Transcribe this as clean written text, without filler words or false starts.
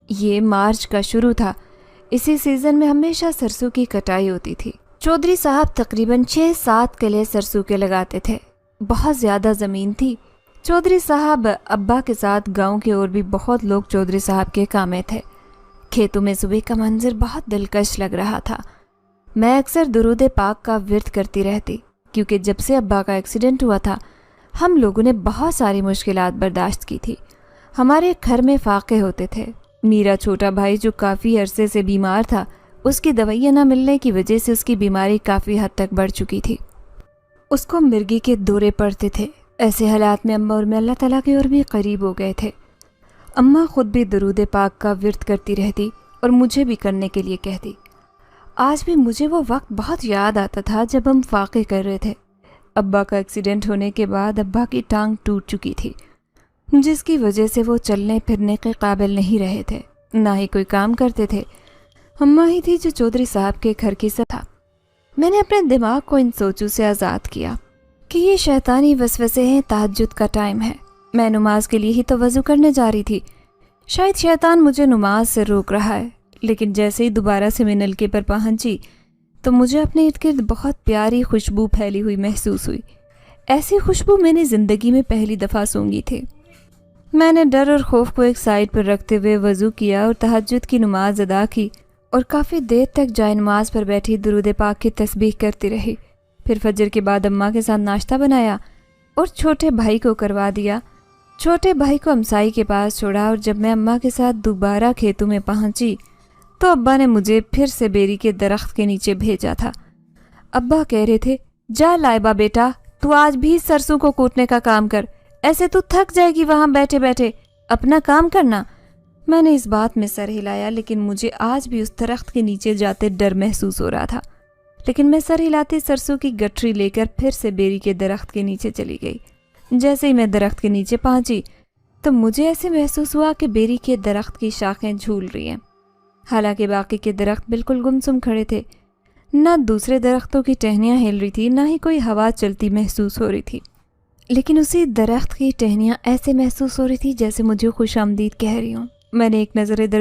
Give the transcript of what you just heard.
یہ مارچ کا شروع تھا۔ اسی سیزن میں ہمیشہ سرسوں کی کٹائی ہوتی تھی۔ چودھری صاحب تقریباً 6-7 کلے سرسوں کے لگاتے تھے۔ بہت زیادہ زمین تھی۔ چودھری صاحب ابا کے ساتھ گاؤں کے اور بھی بہت لوگ چودھری صاحب کے کام میں تھے۔ کھیتوں میں صبح کا منظر بہت دلکش لگ رہا تھا۔ میں اکثر درود پاک کا ورد کرتی رہتی، کیونکہ جب سے ابا کا ایکسیڈنٹ ہوا تھا ہم لوگوں نے بہت ساری مشکلات برداشت کی تھی۔ ہمارے گھر میں فاقے ہوتے تھے۔ میرا چھوٹا بھائی جو کافی عرصے سے بیمار تھا، اس کی دوائیاں نہ ملنے کی وجہ سے اس کی بیماری کافی حد تک بڑھ چکی تھی۔ اس کو مرگی کے دورے پڑتے تھے۔ ایسے حالات میں اماں اور میں اللہ تعالیٰ کے اور بھی قریب ہو گئے تھے۔ اماں خود بھی درود پاک کا ورد کرتی رہتی اور مجھے بھی کرنے کے لیے کہتی۔ آج بھی مجھے وہ وقت بہت یاد آتا تھا جب ہم فاقے کر رہے تھے۔ ابا کا ایکسیڈنٹ ہونے کے بعد ابا کی ٹانگ ٹوٹ چکی تھی، جس کی وجہ سے وہ چلنے پھرنے کے قابل نہیں رہے تھے، نہ ہی کوئی کام کرتے تھے۔ اماں ہی تھی جو چودھری صاحب کے گھر کی سب تھا۔ میں نے اپنے دماغ کو ان سوچوں سے آزاد کیا کہ یہ شیطانی وسوسے ہیں، تہجد کا ٹائم ہے۔ میں نماز کے لیے ہی تو وضو کرنے جا رہی تھی۔ شاید شیطان مجھے نماز سے روک رہا ہے، لیکن جیسے ہی دوبارہ سے میں نلکے پر پہنچی تو مجھے اپنے ارد گرد بہت پیاری خوشبو پھیلی ہوئی محسوس ہوئی۔ ایسی خوشبو میں نے زندگی میں پہلی دفعہ سونگھی تھی۔ میں نے ڈر اور خوف کو ایک سائڈ پر رکھتے ہوئے وضو کیا اور تہجد کی نماز ادا کی، اور کافی دیر تک جائے نماز پر بیٹھی درود پاک کی تسبیح کرتی رہی۔ پھر فجر کے بعد اماں کے ساتھ ناشتہ بنایا اور چھوٹے بھائی کو کروا دیا۔ چھوٹے بھائی کو امسائی کے پاس چھوڑا، اور جب میں اماں کے ساتھ دوبارہ کھیتوں میں پہنچی تو ابا نے مجھے پھر سے بیری کے درخت کے نیچے بھیجا تھا۔ ابا کہہ رہے تھے، جا لائبہ بیٹا، تو آج بھی سرسوں کو کوٹنے کا کام کر، ایسے تو تھک جائے گی وہاں بیٹھے بیٹھے، اپنا کام کرنا۔ میں نے اس بات میں سر ہلایا، لیکن مجھے آج بھی اس درخت کے نیچے جاتے ڈر محسوس ہو رہا تھا۔ لیکن میں سر ہلاتی سرسوں کی گٹھری لے کر پھر سے بیری کے درخت کے نیچے چلی گئی۔ جیسے ہی میں درخت کے نیچے پہنچی تو مجھے ایسے محسوس ہوا کہ بیری کے درخت کی شاخیں جھول رہی ہیں، حالانکہ باقی کے درخت بالکل گمسم کھڑے تھے۔ نہ دوسرے درختوں کی ٹہنیاں ہل رہی تھی، نہ ہی کوئی ہوا چلتی محسوس ہو رہی تھی، لیکن اسی درخت کی ٹہنیاں ایسے محسوس ہو رہی تھی جیسے مجھے خوش آمدید کہہ رہی ہوں۔ میں نے ایک نظر ادھر